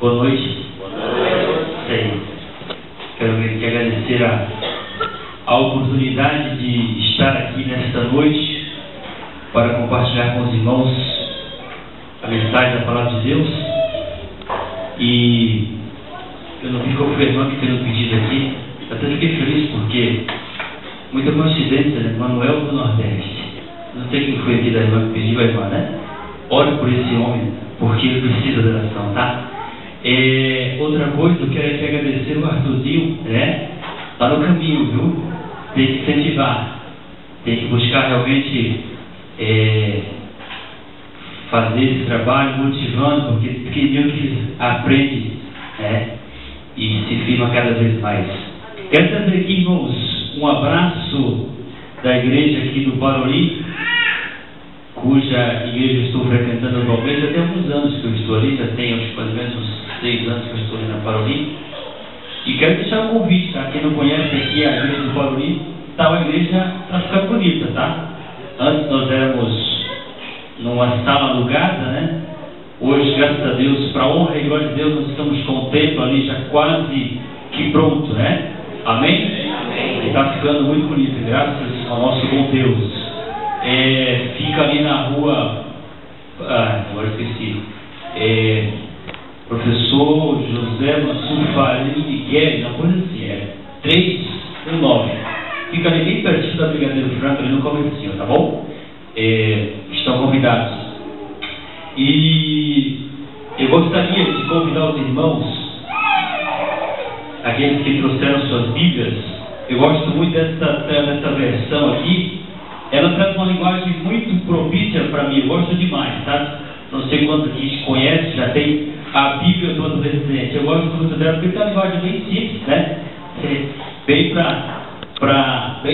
Boa noite. Sim. Quero agradecer a oportunidade de estar aqui nesta noite para compartilhar com os irmãos a mensagem da Palavra de Deus. E eu não vi qual foi a irmã que fez o pedido aqui. Até fiquei feliz porque muita coincidência, né? Manuel do Nordeste. Não sei quem foi aqui da irmã que pediu, a irmã, né? Ore por esse homem, porque ele precisa de oração, tá? Outra coisa, eu quero aqui agradecer o Arthurzinho, né? Tá no caminho, viu? Tem que incentivar, tem que buscar realmente fazer esse trabalho, motivando, porque pequenininho que aprende, né? E se firma cada vez mais. Quero trazer aqui, irmãos, um abraço da igreja aqui do Paroli, cuja igreja eu estou frequentando atualmente. Já tem alguns anos que eu estou ali, já tem acho, mais ou menos uns 6 anos que eu estou ali na Paroli. E quero deixar um convite, tá? Quem não conhece aqui a igreja do Paroli, tá uma igreja para ficar bonita, tá? Antes nós éramos numa sala alugada, né? Hoje, graças a Deus, para a honra e glória de Deus, nós estamos com o templo ali já quase que pronto, né? Amém? Amém. Está ficando muito bonito, graças ao nosso bom Deus. Fica ali na rua, agora esqueci, Professor José Mansur Faria Miguel, uma coisa assim, 319. Fica ali bem pertinho da Brigadeiro Franco, ali no comecinho, tá bom? Estão convidados. E eu gostaria de convidar os irmãos, aqueles que trouxeram suas Bíblias. Eu gosto muito dessa versão aqui. Ela traz uma linguagem muito propícia para mim, eu gosto demais, tá? Não sei quantos aqui conhece, já tem a Bíblia toda presente. Eu gosto muito dela porque tem uma linguagem bem simples, né? Bem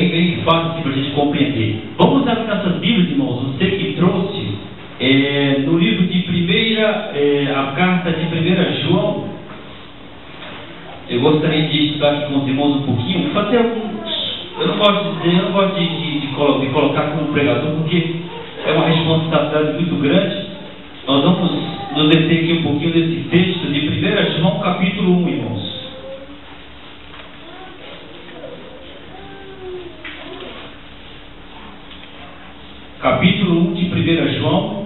bem fácil para a gente compreender. Vamos abrir nossas Bíblias, irmãos. Você que trouxe no livro de a carta de 1 João. Eu gostaria de estudar aqui com os irmãos um pouquinho, fazer alguns. Eu não gosto de colocar como pregador, porque é uma responsabilidade muito grande. Nós vamos nos deter aqui um pouquinho desse texto de 1 João capítulo 1, irmãos. Capítulo 1 de 1 João,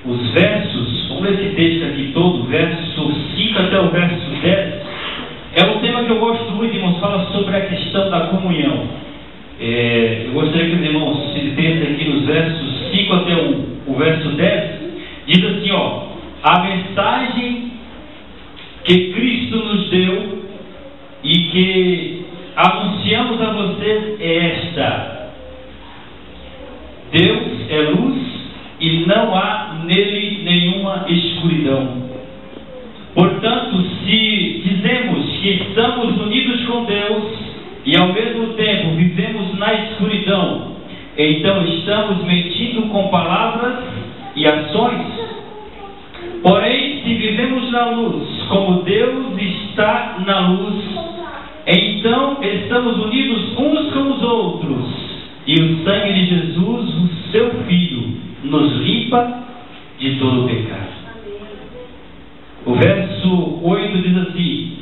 os versos, vamos ler esse texto aqui todo, verso 5 até o verso 10. É um tema que eu gosto muito, irmãos, fala sobre a questão da comunhão. Eu gostaria que os irmãos se detessem aqui nos versos 5 até o verso 10. Diz assim, ó: a mensagem que Cristo nos deu e que anunciamos a vocês é esta: Deus é luz e não há nele nenhuma escuridão. Portanto, se dizemos que estamos unidos com Deus e ao mesmo tempo vivemos na escuridão, então estamos mentindo com palavras e ações. Porém, se vivemos na luz, como Deus está na luz, então estamos unidos uns com os outros, e o sangue de Jesus, o seu Filho, nos limpa de todo o pecado. O verso 8 diz assim: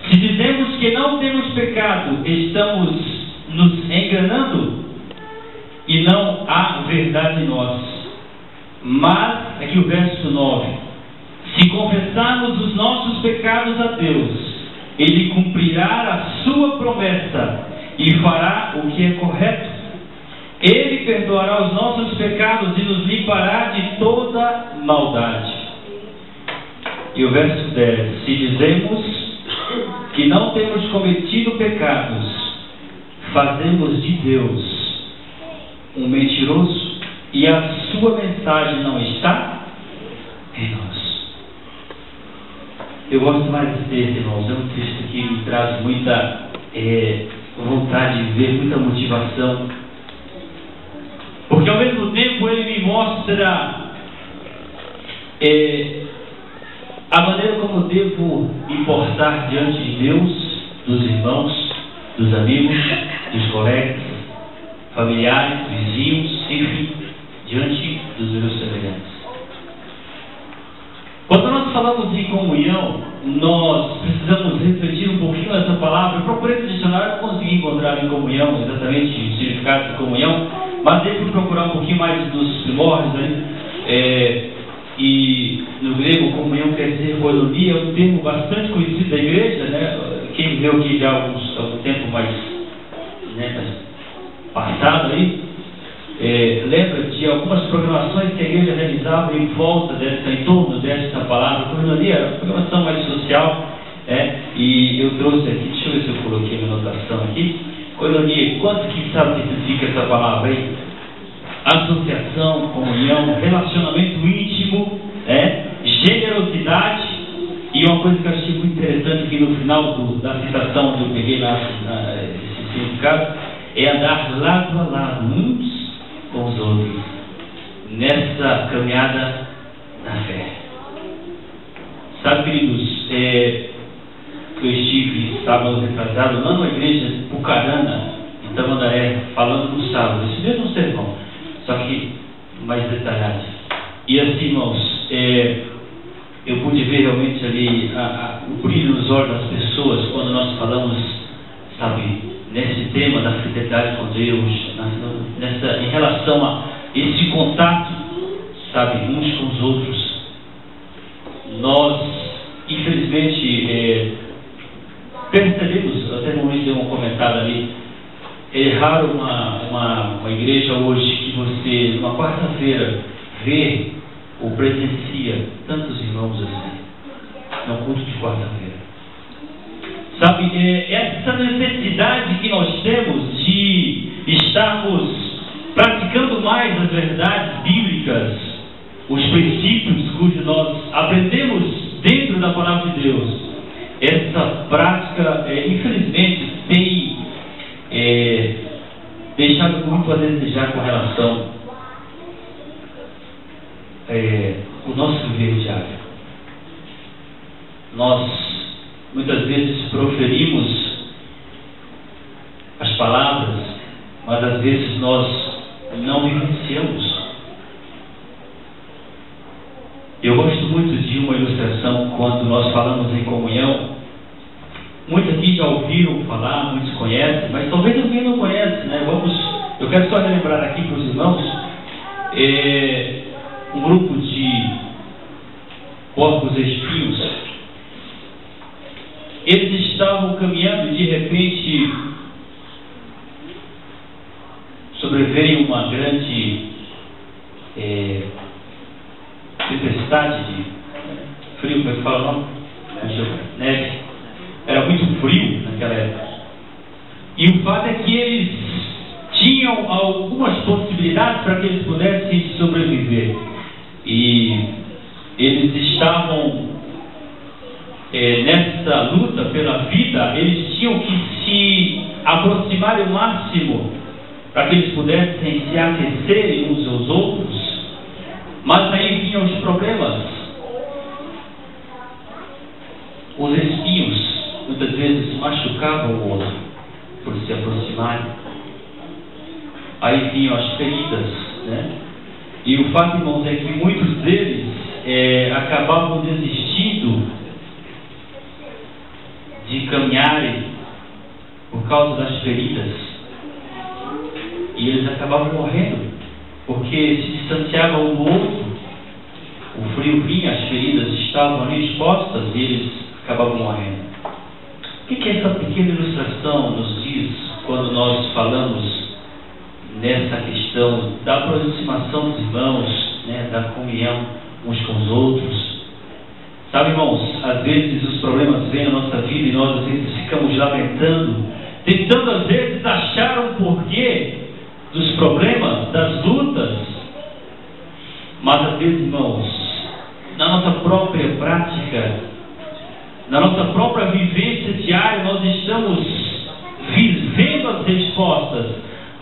se dizemos que não temos pecado, estamos nos enganando e não há verdade em nós. Mas, aqui o verso 9: se confessarmos os nossos pecados a Deus, Ele cumprirá a sua promessa e fará o que é correto. Ele perdoará os nossos pecados e nos limpará de toda maldade. E o verso 10: se dizemos que não temos cometido pecados, fazemos de Deus um mentiroso e a sua mensagem não está em nós. Eu gosto mais desse texto, irmãos. É um texto que me traz muita vontade de ver, muita motivação, porque ao mesmo tempo ele me mostra a maneira como devo me portar diante de Deus, dos irmãos, dos amigos, dos colegas, familiares, vizinhos, enfim, diante dos meus semelhantes. Quando nós falamos falamos em comunhão, nós precisamos refletir um pouquinho nessa palavra. Eu procurei no dicionário, não consegui encontrar em comunhão exatamente o significado de comunhão, mas devo procurar um pouquinho mais dos primórdios, né? E no grego, comunhão quer dizer koinonia, é um termo bastante conhecido da igreja, né? Quem viveu aqui já há algum tempo mais, né, mais passado aí, lembra de algumas programações que a igreja realizava em torno dessa palavra. Koinonia era uma programação mais social, e eu trouxe aqui, deixa eu ver se eu coloquei minha anotação aqui. Koinonia, quantos que sabem o que significa essa palavra aí? Associação, comunhão, relacionamento íntimo, generosidade. E uma coisa que eu achei muito interessante aqui no final da citação que eu peguei lá, esse significado, é andar lado a lado, uns com os outros, nessa caminhada da fé. Sabe, queridos, eu estive sábado retrasado lá numa igreja de Pucarana, em Tamandaré, falando no sábado, esse mesmo sermão, só que mais detalhado. E assim, irmãos, eu pude ver realmente ali o brilho nos olhos das pessoas quando nós falamos, sabe, nesse tema da fidelidade com Deus, em relação a esse contato, sabe, uns com os outros. Nós, infelizmente, percebemos, até no momento deu um comentário ali, é raro uma igreja hoje que você, numa quarta-feira, vê ou presencia tantos irmãos assim, no culto de quarta-feira. Sabe, essa necessidade que nós temos de estarmos praticando mais as verdades bíblicas, os princípios cujos nós aprendemos dentro da palavra de Deus, essa prática, infelizmente, tem deixado muito a desejar com relação ao nosso viver diário. Nós muitas vezes proferimos as palavras, mas às vezes nós não vivenciamos. Eu gosto muito de uma ilustração quando nós falamos em comunhão. Muitos aqui já ouviram falar, muitos conhecem, mas talvez alguém não conhece, né? Eu quero só relembrar aqui para os irmãos, um grupo de porcos espinhos. Eles estavam caminhando e de repente sobreveio uma grande tempestade de frio, como é que fala o nome? Neve. Era muito frio naquela época. E o fato é que eles tinham algumas possibilidades para que eles pudessem sobreviver. E eles estavam nessa luta pela vida, eles tinham que se aproximar o máximo para que eles pudessem se aquecerem uns aos outros. Mas aí vinham os problemas. Os espinhos muitas vezes machucavam o outro por se aproximarem. Aí vinham as feridas, né? E o fato, irmãos, é que muitos deles acabavam desistindo de caminharem por causa das feridas. E eles acabavam morrendo, porque se distanciavam um do outro. O frio vinha, as feridas estavam ali expostas e eles acabavam morrendo. O que essa pequena ilustração nos diz quando nós falamos nessa questão da aproximação dos irmãos, né, da comunhão uns com os outros? Sabe, irmãos, às vezes os problemas vêm na nossa vida e nós às vezes ficamos lamentando, tentando às vezes achar um porquê dos problemas, das lutas. Mas às vezes, irmãos, na nossa própria prática, na nossa própria vivência diária, nós estamos vivendo as respostas,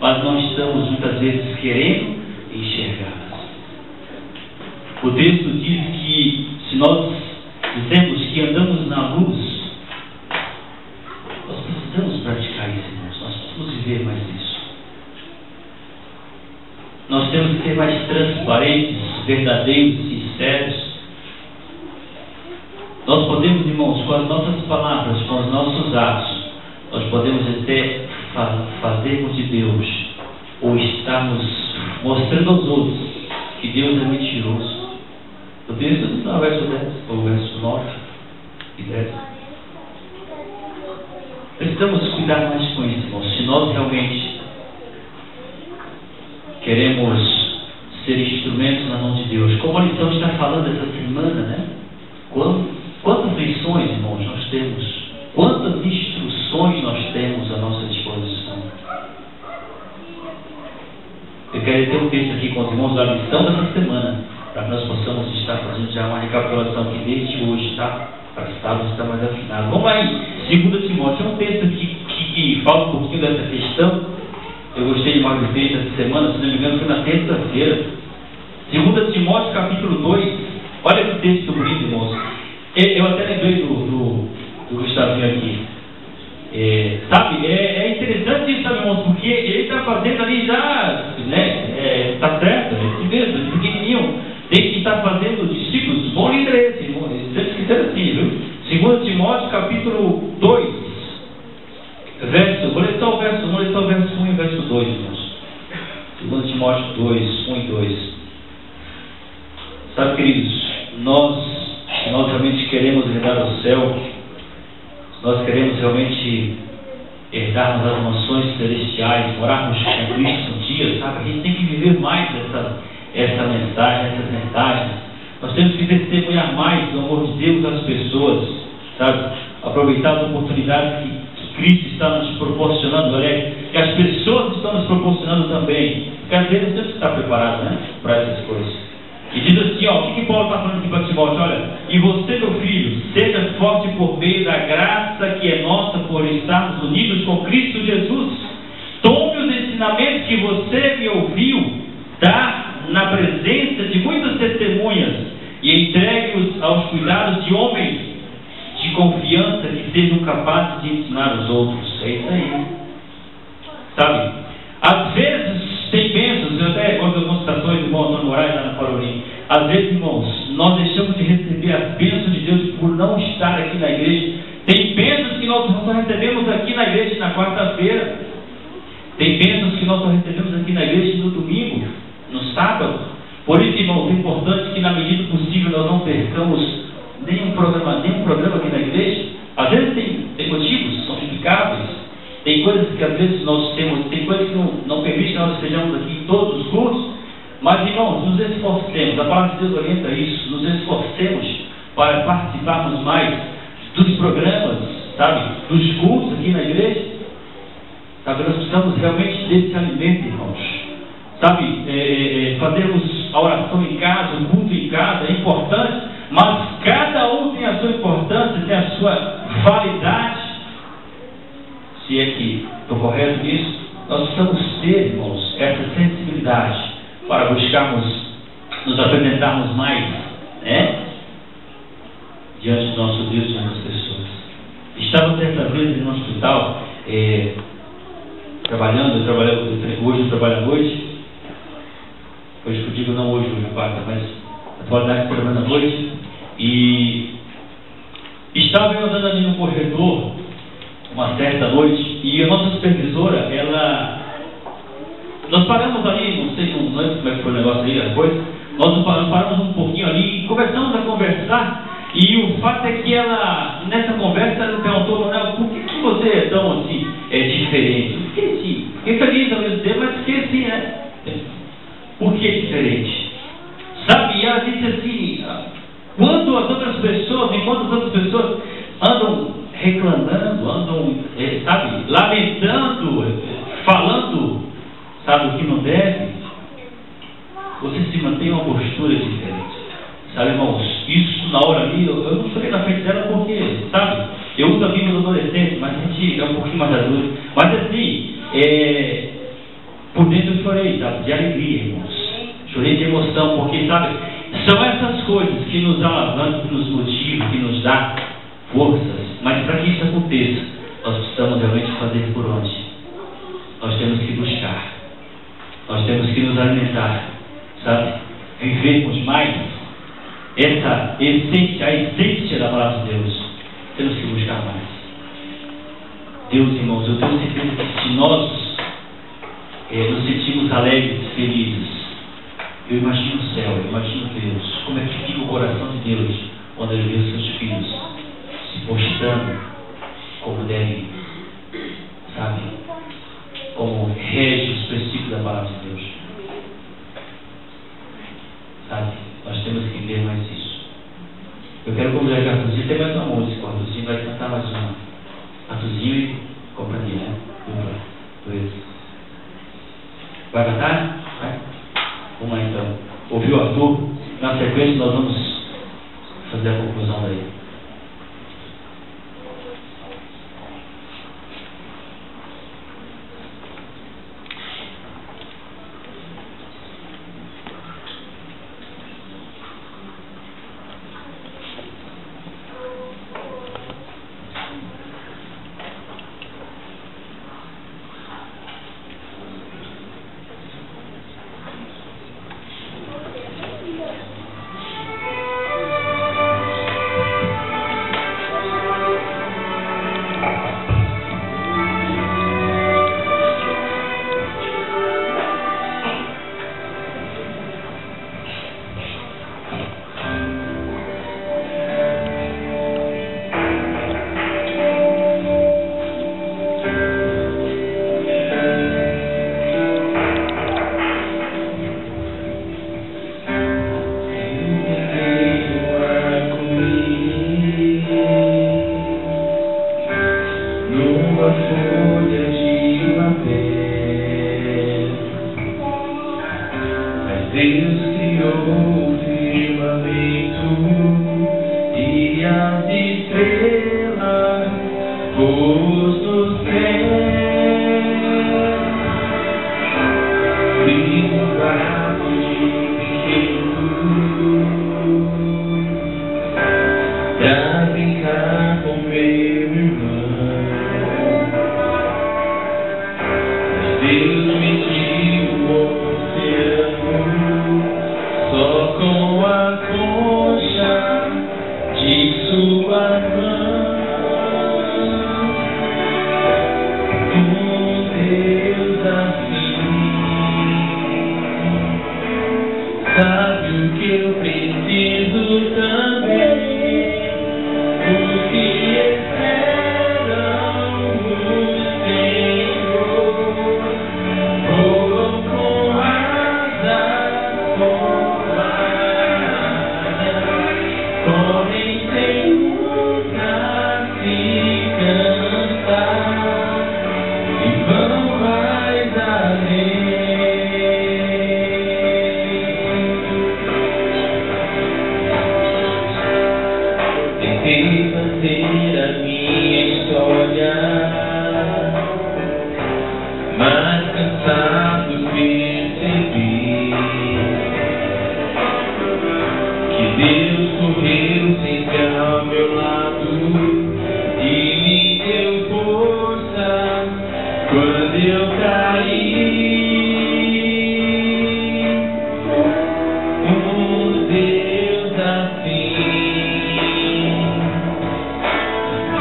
mas não estamos muitas vezes querendo enxergá-las. O texto diz que se nós dizemos que andamos na luz, nós precisamos praticar isso, irmãos. Nós precisamos viver mais isso. Nós temos que ser mais transparentes, verdadeiros, sinceros. irmãos, com as nossas palavras, com os nossos atos, nós podemos até fazermos de Deus, ou estarmos mostrando aos outros que Deus é mentiroso. O texto está no verso 10, ou verso 9 e 10. Precisamos cuidar mais com isso, irmãos. Se nós realmente queremos ser instrumentos na mão de Deus, como a lição está falando essa semana, né? Quantas lições, irmãos, nós temos? Quantas instruções nós temos à nossa disposição? Eu quero ter um texto aqui com os irmãos da lição dessa semana, para que nós possamos estar fazendo já uma recapitulação aqui desde hoje, tá? Para que sábado está mais afinado. Vamos lá em 2 Timóteo, é um texto aqui que fala um pouquinho dessa questão. Eu gostei demais do texto essa semana, se não me engano, foi na terça-feira. 2 Timóteo, capítulo 2. Olha que texto bonito, irmãos. Eu até lembrei do Gustavinho aqui. Sabe, é interessante isso, sabe, irmãos, porque ele está fazendo ali já, né? Está certo, é isso mesmo, é pequenininho. Tem que estar fazendo discípulos. Bom líder é esse, irmão. Sempre que ser assim, viu? 2 Timóteo, capítulo 2. Vou ler só o verso 1 e o verso 2, irmãos. 2 Timóteo 2, 1 e 2. Sabe, queridos, nós realmente queremos herdar o céu, nós queremos realmente herdarmos as mansões celestiais, morarmos com Cristo um dia, sabe? A gente tem que viver mais essas mensagens. Nós temos que testemunhar mais do amor de Deus às pessoas, sabe? Aproveitar as oportunidades que Cristo está nos proporcionando, olha, que as pessoas estão nos proporcionando também. Porque às vezes temos que estar preparados, né, para essas coisas. E diz assim, ó, o que Paulo está falando aqui para Timóteo? Olha, e você, meu filho, seja forte por meio da graça que é nossa por estarmos unidos com Cristo Jesus. Tome os ensinamentos que você me ouviu dar na presença de muitas testemunhas e entregue-os aos cuidados de homens de confiança que sejam capazes de ensinar os outros. É isso aí. Sabe? Às vezes tem bênçãos, eu até quando algumas citações do irmão Antônio Moraes lá na Parolim. Às vezes, irmãos, nós deixamos de receber as bênçãos de Deus por não estar aqui na igreja. Tem bênçãos que nós só recebemos aqui na igreja na quarta-feira. Tem bênçãos que nós só recebemos aqui na igreja no domingo, no sábado. Por isso, irmãos, é importante que na medida possível nós não percamos nenhum programa aqui na igreja. Às vezes tem motivos, são explicáveis. Tem coisas que às vezes nós temos, tem coisas que não permitem que nós estejamos aqui em todos os cultos, mas, irmãos, nos esforcemos, a palavra de Deus orienta isso, nos esforcemos para participarmos mais dos programas, sabe, dos cultos aqui na igreja, sabe, nós precisamos realmente desse alimento, irmãos, sabe, fazermos a oração em casa, o culto em casa, é importante, mas cada um tem a sua importância, tem a sua validade. Se é que estou correto nisso, nós precisamos ter, irmãos, essa sensibilidade para buscarmos nos apresentarmos mais, né, diante do nosso Deus e das pessoas. Estava certa vez no hospital, trabalhando, hoje eu trabalho à noite, hoje eu digo não hoje quarta, mas a atualidade trabalhando à noite, e estava eu andando ali no corredor uma certa noite, e a nossa supervisora, nós paramos ali, não lembro como é que foi o negócio aí, a coisa, nós paramos um pouquinho ali e começamos a conversar, e o fato é que ela, nessa conversa, ela perguntou, Manuel, por que você é tão assim, diferente? Eu fiquei assim, fiquei feliz ao mesmo tempo, mas fiquei assim, né? Por que diferente? Sabe, e ela disse assim, enquanto as outras pessoas andam reclamando, andam, sabe, lamentando, falando, sabe, o que não deve, você se mantém uma postura diferente. Sabe, irmãos, isso na hora ali, eu não chorei na frente dela porque, sabe, eu uso a Bíblia dos adolescentes, mas a gente é um pouquinho mais adulto. Mas assim, por dentro eu chorei, sabe, de alegria, irmãos. Chorei de emoção, porque, sabe, são essas coisas que nos alavancam, que nos motivam, que nos dão forças. Mas para que isso aconteça, nós precisamos realmente fazer por onde? Nós temos que buscar, nós temos que nos alimentar, sabe? Vivermos mais essa essência, a essência da palavra de Deus. Deus, irmãos, eu tenho certeza que se nós nos sentimos alegres, felizes, eu imagino o céu, eu imagino Deus, como é que fica o coração de Deus quando Ele vê os seus filhos se postando como devem, sabe? Como rege os princípios da palavra de Deus. Sabe? Nós temos que entender mais isso. Eu quero convidar a Artuzinho, tem mais uma música, o Artuzinho vai cantar mais uma. Artuzinho e companhia, né? Dois. Vai cantar? Vai? Vamos lá então. Ouviu o Arthur? Na sequência nós vamos fazer a conclusão daí.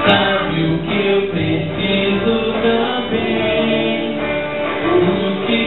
Sabe o que eu preciso também, o que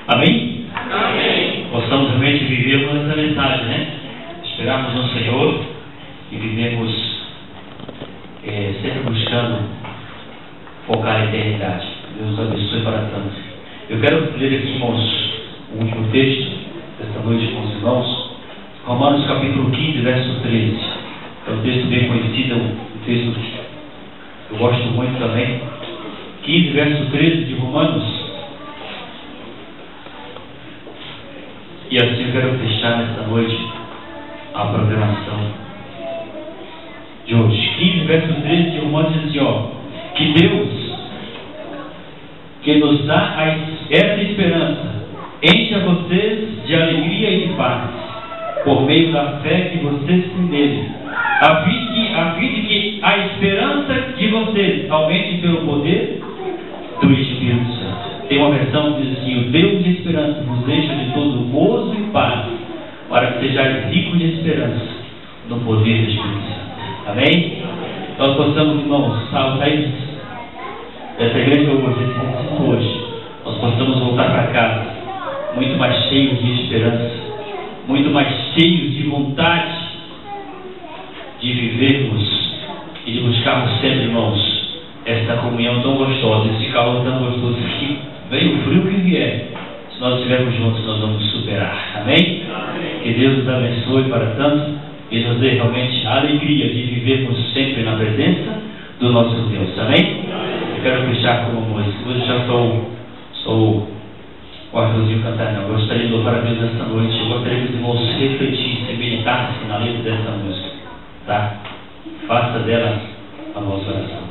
Amém? Amém. Possamos realmente viver essa mensagem, né? Esperarmos no Senhor e vivemos sempre buscando focar na eternidade. Deus abençoe para tanto. Eu quero ler aqui, irmãos, o último texto desta noite com os irmãos, Romanos capítulo 15, verso 13. É um texto bem conhecido, um texto que eu gosto muito também. 15, verso 13 de Romanos. E assim eu quero fechar nesta noite a programação de hoje. 15, verso 13 de Romanos diz assim, ó, que Deus, que nos dá essa esperança, encha vocês de alegria e de paz, por meio da fé que vocês têm nele, a fim de que a esperança de vocês aumente pelo poder do Espírito Santo. Tem uma versão que diz assim, o Deus de esperança vos encha de todo gozo e paz, para que sejais ricos de esperança no poder do Espírito Santo. Amém? Nós possamos, irmãos, sair dessa igreja hoje, nós possamos voltar para casa muito mais cheios de esperança, muito mais cheios de vontade de vivermos e de buscarmos sempre, irmãos, esta comunhão tão gostosa, esse calor tão gostoso que vem o frio que vier. Se nós estivermos juntos, nós vamos superar. Amém? Amém. Que Deus nos abençoe para tanto e nos dê realmente a alegria de vivermos sempre na presença do nosso Deus. Amém? Eu quero fechar com uma música. Hoje já sou o Arthurzinho cantando. Eu gostaria de louvar a Deus nesta noite. Eu gostaria que os irmãos refletissem, meditassem na letra dessa música. Tá? Faça dela a vossa oração.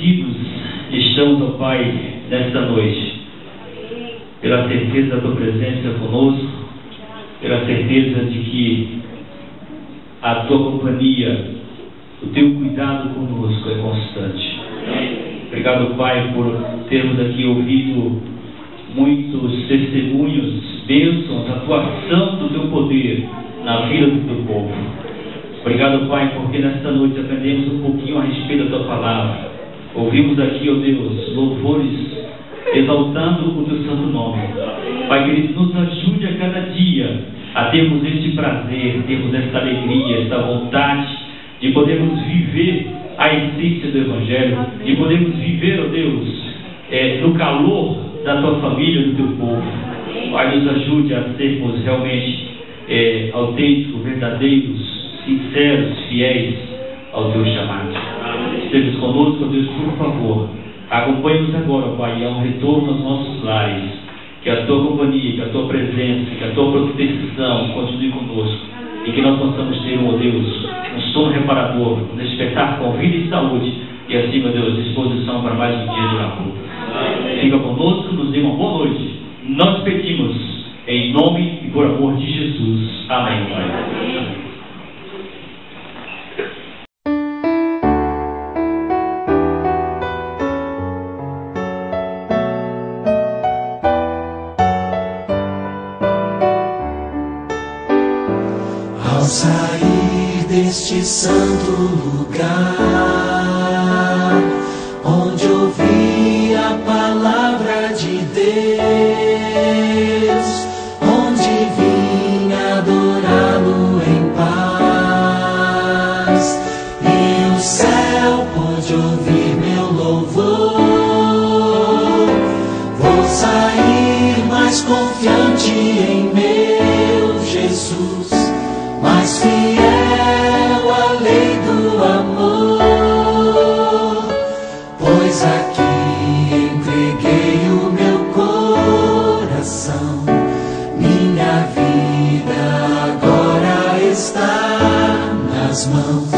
agradecidos estamos, ó Pai, nesta noite, pela certeza da Tua presença conosco, pela certeza de que a Tua companhia, o Teu cuidado conosco é constante. Obrigado, Pai, por termos aqui ouvido muitos testemunhos, bênçãos, atuação do Teu poder na vida do Teu povo. Obrigado, Pai, porque nesta noite aprendemos um pouquinho a respeito da Tua palavra. Ouvimos aqui, ó Deus, louvores exaltando o Teu santo nome. Pai querido, nos ajude a cada dia a termos este prazer, termos esta alegria, esta vontade de podermos viver a essência do Evangelho, de podermos viver, ó Deus, no calor da Tua família, do Teu povo. Pai, nos ajude a sermos realmente autênticos, verdadeiros, sinceros, fiéis ao Teu chamado. Esteja conosco, ó Deus, por favor. Acompanhe-nos agora, Pai, ao retorno aos nossos lares. Que a Tua companhia, que a Tua presença, que a Tua proteção continue conosco. E que nós possamos ter, ó Deus, um sono reparador, um despertar com vida e saúde. E assim, ó Deus, disposição para mais um dia de labor. Fica conosco, nos dê uma boa noite. Nós pedimos, em nome e por amor de Jesus. Amém, Pai. Ao sair deste santo lugar, onde ouvi a palavra de Deus, onde vim adorá-lo em paz, e o céu pôde ouvir meu louvor, vou sair mais confiante em meu Jesus, mais fiel à lei do amor, pois aqui entreguei o meu coração, minha vida agora está nas mãos